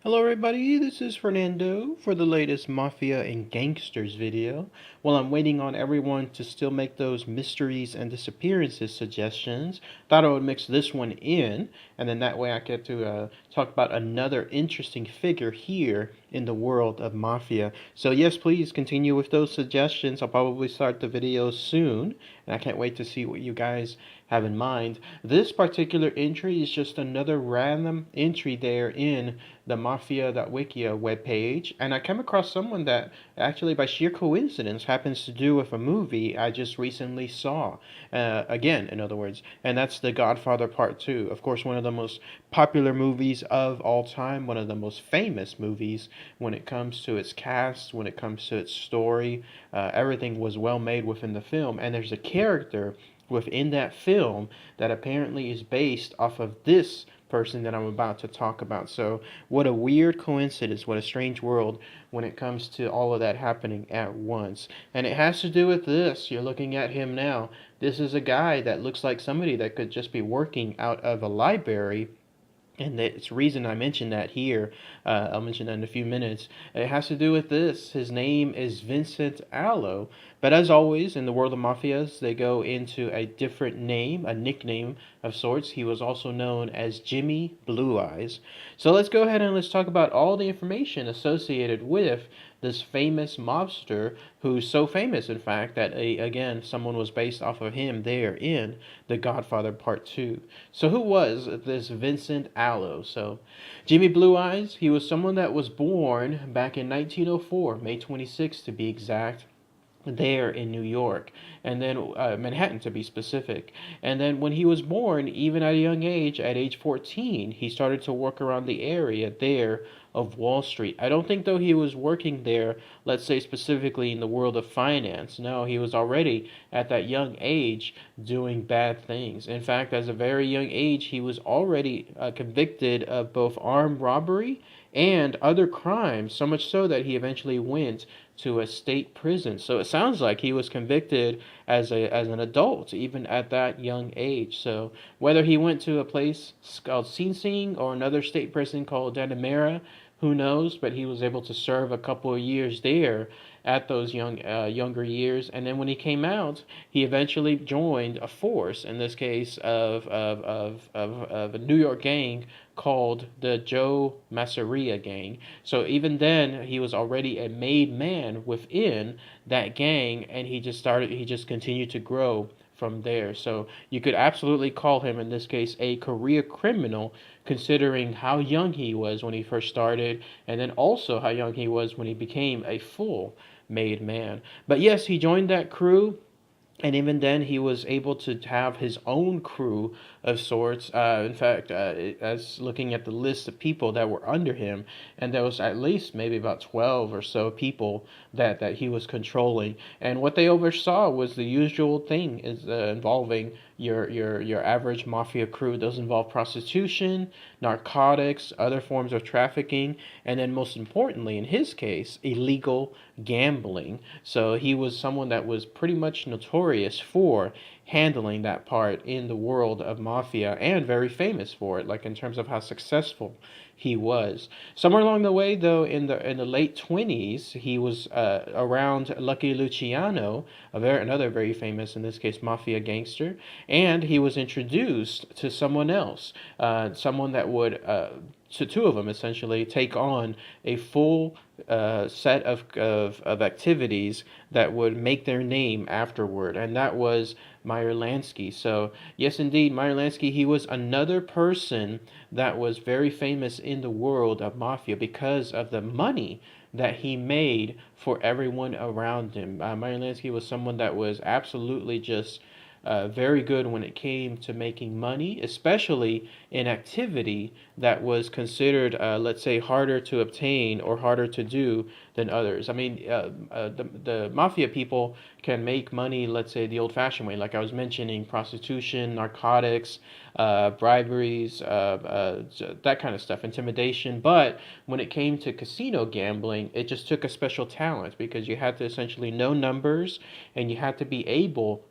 Hello everybody, this is Fernando for the latest Mafia and Gangsters video. While I'm waiting on everyone to still make those mysteries and disappearances suggestions, thought I would mix this one in, and then that way I get to talk about another interesting figure here in the world of Mafia. So yes, please continue with those suggestions. I'll probably start the video soon, and I can't wait to see what you guys have in mind. This particular entry is just another random entry there in the Mafia.wikia webpage, and I came across someone that actually, by sheer coincidence, happens to do with a movie I just recently saw. Again, in other words, and that's The Godfather Part Two. Of course, one of the most popular movies of all time, one of the most famous movies when it comes to its cast, when it comes to its story. Everything was well made within the film, and there's a character within that film that apparently is based off of this person that I'm about to talk about. So, what a weird coincidence, what a strange world when it comes to all of that happening at once. And it has to do with this. You're looking at him now. This is a guy that looks like somebody that could just be working out of a library, and it's the reason I mentioned that here. I'll mention that in a few minutes. It has to do with this. His name is Vincent Allo. But as always, in the world of mafias, they go into a different name, a nickname of sorts. He was also known as Jimmy Blue Eyes. So let's go ahead and let's talk about all the information associated with this famous mobster, who's so famous, in fact, that again, someone was based off of him there in The Godfather Part Two. So who was this Vincent Allo? So Jimmy Blue Eyes, he was someone that was born back in 1904, May 26th to be exact, there in New York, and then Manhattan to be specific. And then when he was born, even at a young age, at age 14, he started to work around the area there of Wall Street. I don't think though he was working there, let's say specifically in the world of finance. No, he was already at that young age doing bad things. In fact, as a very young age, he was already convicted of both armed robbery and other crimes, so much so that he eventually went to a state prison. So it sounds like he was convicted as an adult, even at that young age. So whether he went to a place called Sing Sing or another state prison called Dannemora, who knows? But he was able to serve a couple of years there at those younger years, and then when he came out, he eventually joined a force. In this case, of a New York gang called the Joe Masseria gang. So even then, he was already a made man within that gang, and he just continued to grow from there. So you could absolutely call him, in this case, a career criminal, considering how young he was when he first started, and then also how young he was when he became a full made man. But yes, he joined that crew, and even then he was able to have his own crew of sorts. In fact, as looking at the list of people that were under him, and there was at least maybe about 12 or so people that he was controlling. And what they oversaw was the usual thing is involving your average mafia crew. Those involve prostitution, narcotics, other forms of trafficking, and then most importantly, in his case, illegal gambling. So he was someone that was pretty much notorious for handling that part in the world of mafia, and very famous for it, like in terms of how successful he was. Somewhere along the way, though, in the late 20s, he was around Lucky Luciano, another very famous, in this case, mafia gangster, and he was introduced to someone else, someone that would to two of them essentially take on a full set of activities that would make their name afterward, and that was Meyer Lansky. So yes, indeed, Meyer Lansky, he was another person that was very famous in the world of mafia because of the money that he made for everyone around him. Meyer Lansky was someone that was absolutely just very good when it came to making money, especially in activity that was considered, let's say, harder to obtain or harder to do than others. I mean, the mafia people can make money, let's say, the old-fashioned way, like I was mentioning, prostitution, narcotics, briberies, that kind of stuff, intimidation. But when it came to casino gambling, it just took a special talent because you had to essentially know numbers, and you had to be able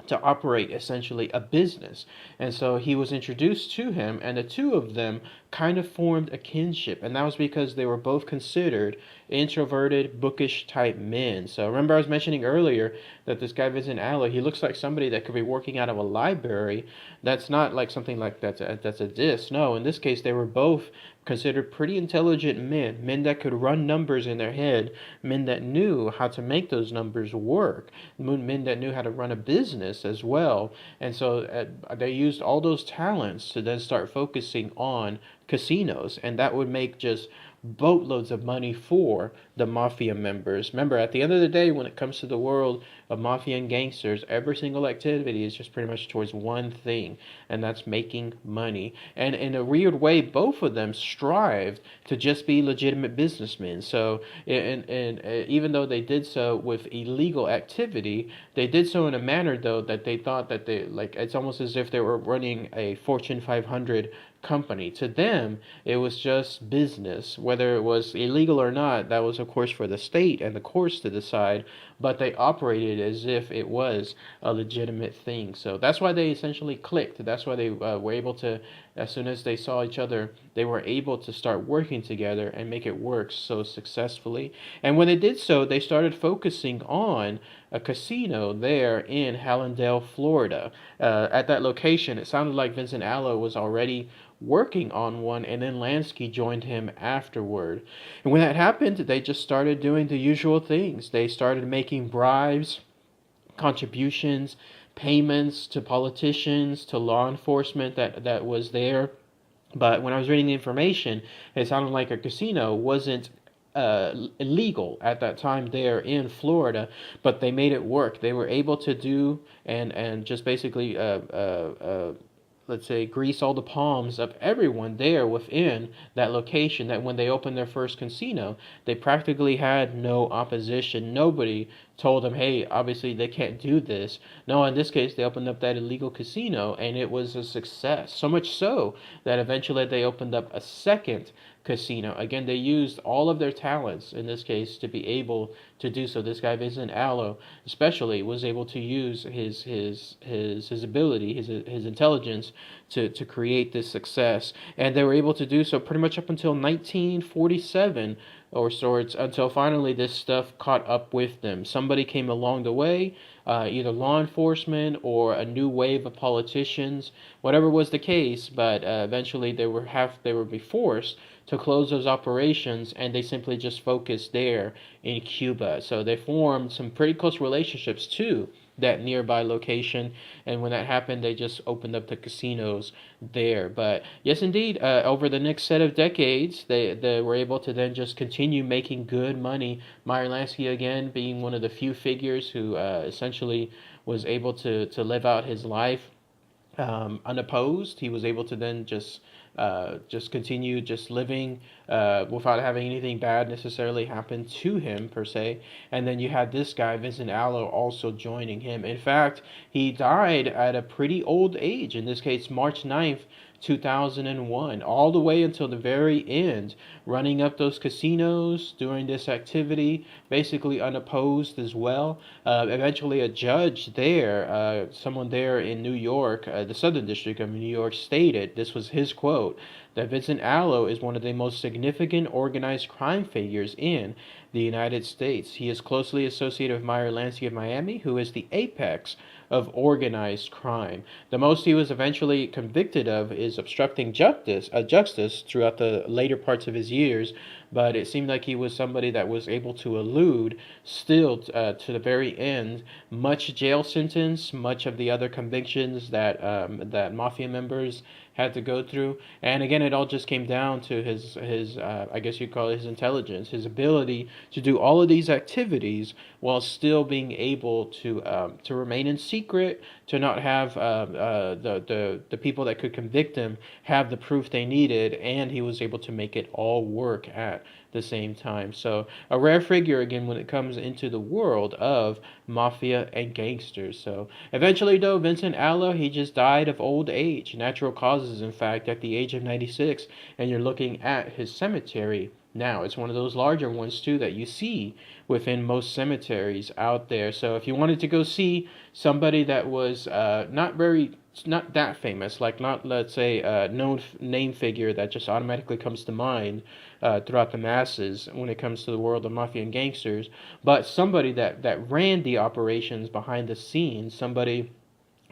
to operate essentially a business. And so he was introduced to him, and the two of them kind of formed a kinship. And that was because they were both considered introverted, bookish type men. So remember, I was mentioning earlier that this guy, Vincent Allo, he looks like somebody that could be working out of a library. That's not like something like that's a diss. No, in this case, they were both considered pretty intelligent men that could run numbers in their head, men that knew how to make those numbers work, men that knew how to run a business as well. And so they used all those talents to then start focusing on casinos, and that would make just boatloads of money for the mafia members. Remember, at the end of the day, when it comes to the world of mafia and gangsters, every single activity is just pretty much towards one thing, and that's making money. And in a weird way, both of them strived to just be legitimate businessmen. So, and even though they did so with illegal activity, they did so in a manner, though, that they thought that they, like, it's almost as if they were running a Fortune 500 company. To them, it was just business. Whether it was illegal or not, that was, of course, for the state and the courts to decide, but they operated as if it was a legitimate thing. So that's why they essentially clicked. That's why they were able to, as soon as they saw each other, they were able to start working together and make it work so successfully. And when they did so, they started focusing on a casino there in Hallandale, Florida. At that location, it sounded like Vincent Allo was already working on one, and then Lansky joined him afterward. And when that happened, they just started doing the usual things. They started making bribes, contributions, payments to politicians, to law enforcement that was there. But when I was reading the information, it sounded like a casino wasn't illegal at that time there in Florida, but they made it work. They were able to do and just basically let's say, grease all the palms of everyone there within that location, that when they opened their first casino, they practically had no opposition. Nobody told them, hey, obviously they can't do this. No, in this case, they opened up that illegal casino, and it was a success. So much so that eventually they opened up a second casino. Again, they used all of their talents in this case to be able to do so. This guy Vincent Allo especially was able to use his ability, his intelligence to create this success. And they were able to do so pretty much up until 1947 or sorts, until finally this stuff caught up with them. Somebody came along the way, either law enforcement or a new wave of politicians, whatever was the case, but eventually they would be forced to close those operations, and they simply just focused there in Cuba. So they formed some pretty close relationships too, that nearby location, and when that happened, they just opened up the casinos there. But yes, indeed, over the next set of decades, they were able to then just continue making good money. Meyer Lansky, again, being one of the few figures who essentially was able to live out his life unopposed. He was able to then just continue just living without having anything bad necessarily happen to him per se. And then you had this guy Vincent Allo also joining him. In fact, he died at a pretty old age. In this case, March 9th, 2001, all the way until the very end, running up those casinos, doing this activity, basically unopposed as well. Eventually, a judge there, someone there in New York, the Southern District of New York, stated, this was his quote, that Vincent Allo is one of the most significant organized crime figures in the United States. He is closely associated with Meyer Lansky of Miami, who is the apex of organized crime. The most he was eventually convicted of is obstructing justice throughout the later parts of his years, but it seemed like he was somebody that was able to elude still to the very end much jail sentence, much of the other convictions that mafia members had to go through. And again, it all just came down to his I guess you'd call it his intelligence, his ability to do all of these activities while still being able to remain in secret, to not have the people that could convict him have the proof they needed, and he was able to make it all work at the same time. So a rare figure again when it comes into the world of mafia and gangsters. So eventually though, Vincent Allo, he just died of old age, natural causes in fact, at the age of 96, and you're looking at his cemetery now. It's one of those larger ones too that you see within most cemeteries out there. So if you wanted to go see somebody that was not that famous, like not, let's say, a known name figure that just automatically comes to mind throughout the masses when it comes to the world of mafia and gangsters, but somebody that ran the operations behind the scenes, somebody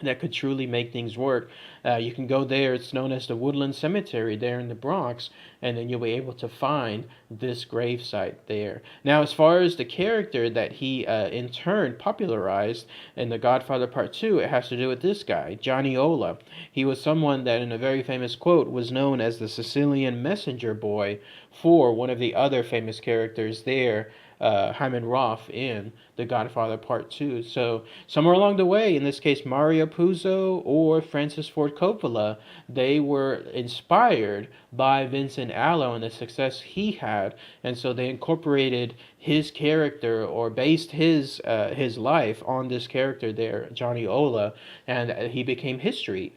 that could truly make things work. You can go there. It's known as the Woodland Cemetery there in the Bronx, and then you'll be able to find this gravesite there. Now, as far as the character that he in turn popularized in the Godfather Part Two, it has to do with this guy, Johnny Ola. He was someone that, in a very famous quote, was known as the Sicilian messenger boy for one of the other famous characters there, Hyman Roth in The Godfather Part Two. So somewhere along the way, in this case Mario Puzo or Francis Ford Coppola, they were inspired by Vincent Allo and the success he had, and so they incorporated his character or based his life on this character there, Johnny Ola, and he became history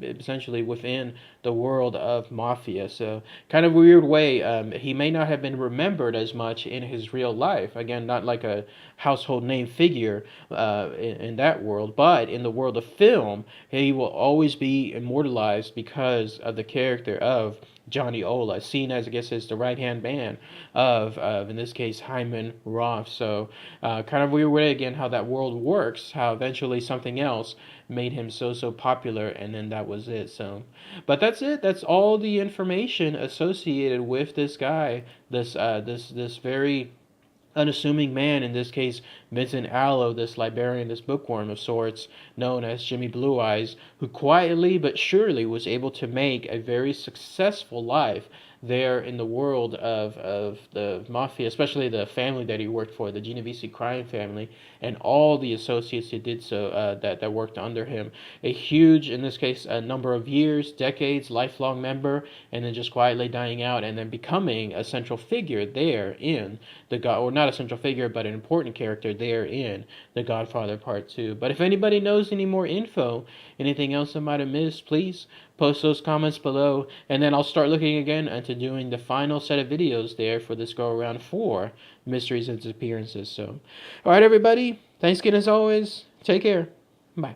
essentially within the world of mafia. So kind of weird way. He may not have been remembered as much in his real life. Again, not like a household name figure in that world, but in the world of film, he will always be immortalized because of the character of Johnny Ola, seen as, I guess, as the right-hand man of in this case, Hyman Roth. So kind of weird way, again, how that world works, how eventually something else made him so popular, and then that was it. So, but that's it. That's all the information associated with this guy, this very unassuming man, in this case Vincent Allo, this librarian, this bookworm of sorts, known as Jimmy Blue Eyes, who quietly but surely was able to make a very successful life there in the world of the mafia, especially the family that he worked for, the Genovese crime family, and all the associates who did so that worked under him. A huge, in this case, a number of years, decades, lifelong member, and then just quietly dying out, and then becoming a central figure there in or not a central figure, but an important character there in The Godfather Part 2. But if anybody knows any more info, anything else I might have missed, please post those comments below, and then I'll start looking again into doing the final set of videos there for this go around for mysteries and disappearances. So, alright everybody, thanks again as always, take care, bye.